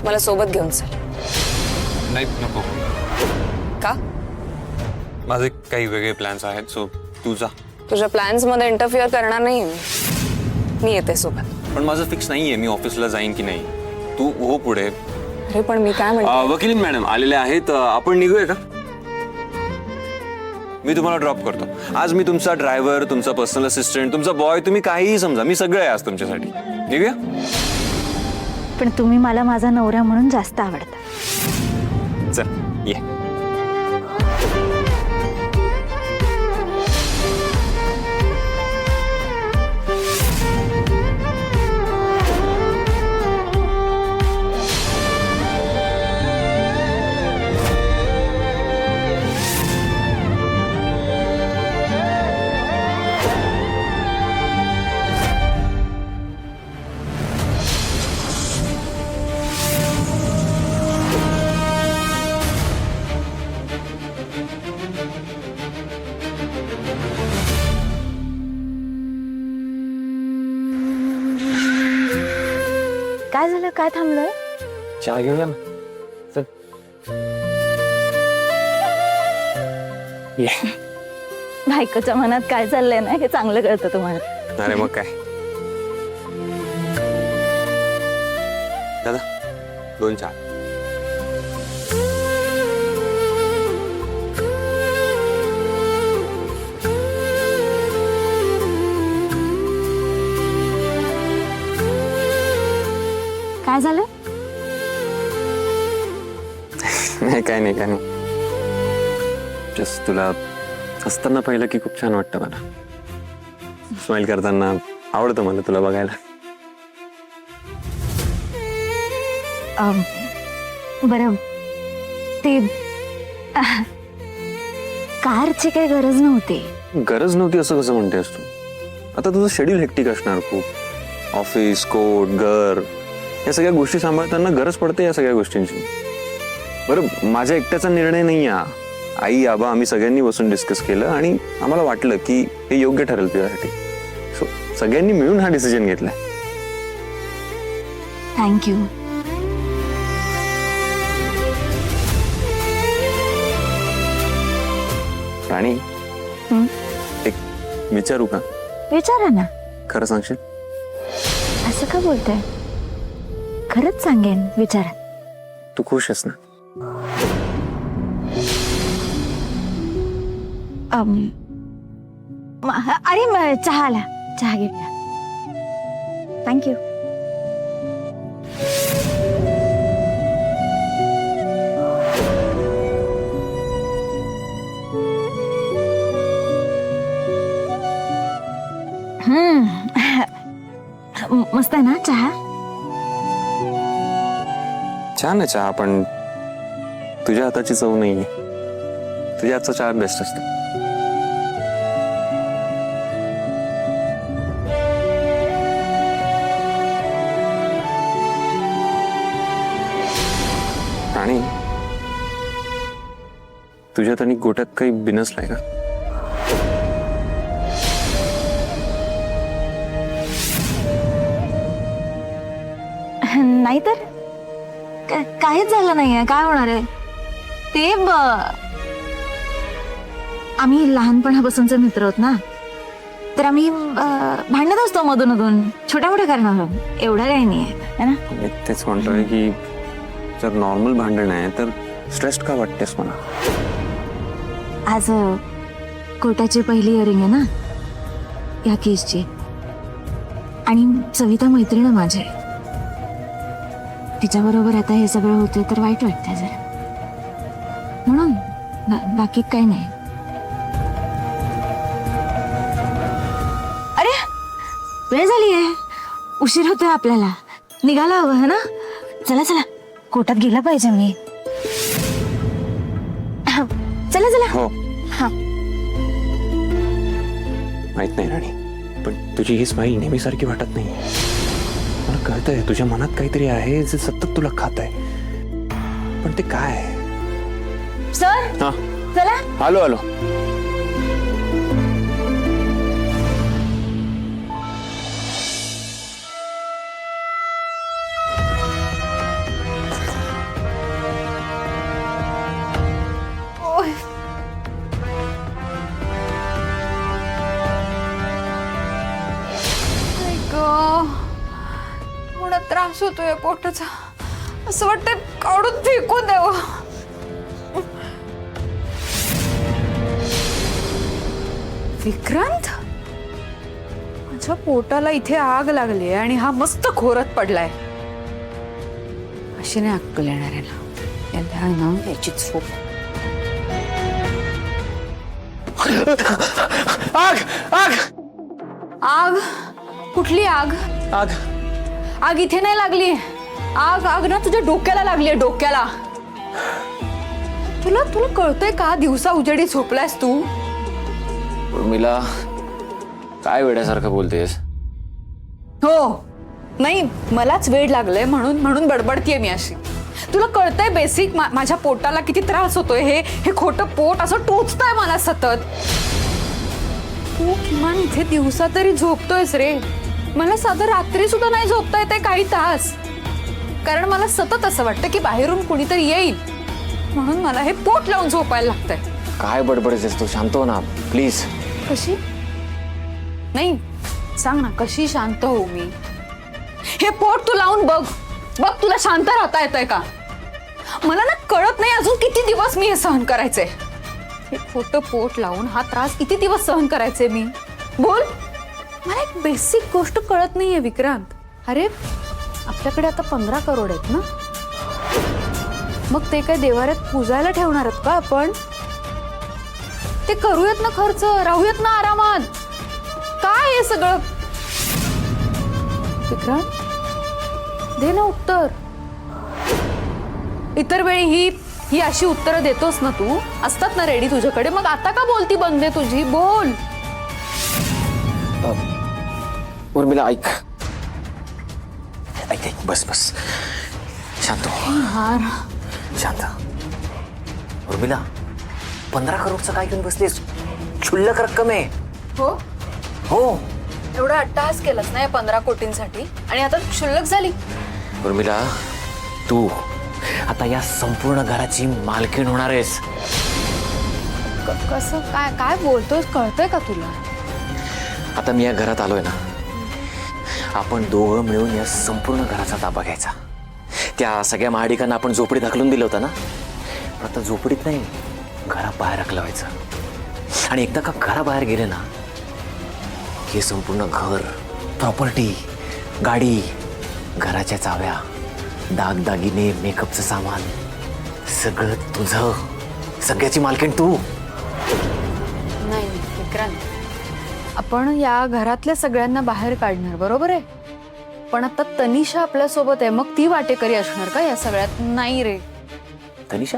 मला सोबत घेऊन चल. नाही नको. का? माझे काही वेगळे प्लॅन्स आहेत, सो तू जा. तुझ्या प्लॅन्स मध्ये इंटरफिअर करणार नाही मी येते सोबत. पण माझं फिक्स नाहीये मी ऑफिसला जाईन की नाही. तू हो पुढे. अरे पण मी काय म्हणते, वकील मॅडम आलेले आहेत, आपण निघूया का? मी तुम्हाला ड्रॉप करतो. आज मी तुमचा ड्रायव्हर, तुमचा पर्सनल असिस्टंट, तुमचा बॉय, तुम्ही काहीही समजा, मी सगळं आहे आज तुमच्यासाठी. निघूया. पण तुम्ही मला माझा नवरा म्हणून जास्त आवडता. चल ये. काय झालं, काय थांबलोय? चहा घेऊया ना. चल ये. बायकोच्या मनात काय चाललंय ना हे चांगलं कळतं तुम्हाला. अरे मग काय. दादा 2 चहा. काय झालं? नाही काय नाही काय नाही. जस्ट तुला हसताना पाहिलं की खूप छान वाटतं मला. स्माइल करताना आवडतं मला तुला बघायला. बरं ते कारची काही गरज नव्हती. गरज नव्हती असं कसं म्हणतेस तू? आता तुझं शेड्यूल हेक्टिक असणार खूप. ऑफिस, कोर्ट, घर या सगळ्या गोष्टी सांभाळताना गरज पडते या सगळ्या गोष्टींची. बरं माझ्या एकट्याचा निर्णय नाही हा. आई आबा आम्ही सगळ्यांनी बसून डिस्कस केलं आणि आम्हाला वाटलं की हे योग्य ठरेल तुझ्यासाठी. सो सगळ्यांनी मिळून हा डिसिजन घेतलाय. थँक्यू. राणी एक विचारू का? विचारा ना. खरं सांगशील? असं का बोलताय? खरंच सांगेन, विचारा. तू खुश आहेस ना? अरे चहा आला, चहा घेऊया. थँक्यू. मस्त आहे ना चहा? छान आहे चहा, पण तुझ्या हाताची चव नाहीये. तुझ्या हातचा चहा बेस्ट असतो. आणि तुझ्यात आणि गोट्यात काही बिनसलाय का? नाही तर काहीच झालं नाहीये. काय होणार आहे ते आम्ही लहानपणापासूनचे मित्र आहोत ना, तर आम्ही भांडत असतो मधून मधून छोट्या मोठ्या कारणावर. एवढं काही नाही आहे ना. मी तेच म्हणतोय की जर नॉर्मल भांडण आहे तर स्ट्रेस्ड का वाटतेस मला? आज कोर्टाची पहिली हिअरिंग आहे ना या केसची, आणि सविता मैत्रीण आहे माझी. तिच्याबरोबर आता हे सगळं होतंय तर वाईट वाटतंय जरा, म्हणून बाकी काही नाही. अरे वेळ झाली आहे, उशीर होतोय आपल्याला, निघायला हवं है ना. चला चला, कोर्टात गेला पाहिजे मी. चला चला. हो हा. माहित नाही राणी, पण तुझी ही स्माईल नेहमीसारखी वाटत नाही. मला कळतंय तुझ्या मनात काहीतरी आहे जे सतत तुला खात आहे, पण ते काय? सर हा चला. आलो आलो. त्रास होतोय पोटाचा. असं वाटतंय काढून फेकून द्यावं. विक्रांत, माझ्या पोटाला इथे आग लागली आणि हा मस्त खोरत पडलाय. अशी नाही अक्कल येणार आहे ना, याला ना याची झोप. आग आग आग? कुठली आग? आग आग इथे नाही लागली. आग आग ना तुझ्या डोक्याला लागली आहे, डोक्याला. तुला तुला कळतंय का दिवसा उजेडी झोपलायस तू? उर्मिला, काय वेड्यासारखं बोलतेस? हो, नाही मलाच वेड लागलंय म्हणून म्हणून बडबडतीये मी अशी. तुला कळतंय बेसिक माझ्या पोटाला किती त्रास होतोय. हे खोटं पोट असं टोचतंय मला सतत. तू किमान इथे दिवसा तरी झोपतोयस रे. मला साधं रात्री सुद्धा नाही झोपता येते काही तास, कारण मला सतत असं वाटतं की बाहेरून कुणीतरी येईल म्हणून मला हे पोट लावून झोपायला लागतंय. काय बडबडतेस तू? शांत हो ना प्लीज. कशी? नाही सांग ना, कशी शांत होऊ मी? हे पोट तू लावून बघ बघ, तुला शांत राहता येतंय का? मला ना कळत नाही अजून किती दिवस मी हे सहन करायचंय. हे खोटं पोट लावून हा त्रास किती दिवस सहन करायचे मी? बोल. मला एक बेसिक गोष्ट कळत नाहीये विक्रांत. अरे आपल्याकडे आता 15 करोड आहेत ना, मग ते काय देवाऱ्यात पूजायला ठेवणार आहेत का आपण? ते करूयात ना खर्च, राहूयात ना आरामात. काय हे सगळं? विक्रांत दे ना उत्तर. इतर वेळी ही अशी उत्तरं देतोस ना तू, असतात ना रेडी तुझ्याकडे. मग आता का बोलती बंद आहे तुझी? बोल. उर्मिला ऐक ऐक ऐक, बस बस, शांत हो. हार शांत. उर्मिला, 15 करोडचं काय घेऊन बसलीस? क्षुल्लक रक्कम आहे. हो, हो. एवढा अट्टहास केलास ना या 15 कोटींसाठी आणि आता क्षुल्लक झाली. उर्मिला, तू आता या संपूर्ण घराची मालकीण होणार आहेस. कसं काय काय बोलतोस? कळतंय का तुला? आता मी या घरात आलोय ना, आपण दोघं मिळून या संपूर्ण घराचा ताबा घ्यायचा. त्या सगळ्या महाडिकांना आपण झोपडीत ढकलून दिलं होतं ना, आता झोपडीत नाही, घराबाहेर हकलवायचं. आणि एकदा का घराबाहेर गेले ना, हे संपूर्ण घर, प्रॉपर्टी, गाडी, घराच्या चाव्या, दागदागिने, मेकअपचं सामान, सगळं तुझं. सगळ्याची मालकीण तू. नाही विक्रांत, आपण या घरातल्या सगळ्यांना बाहेर काढणार, बरोबर आहे. पण आता तनिषा आपल्या सोबत आहे, मग ती वाटेकरी असणार का या सगळ्यात? नाही रे. तनिषा?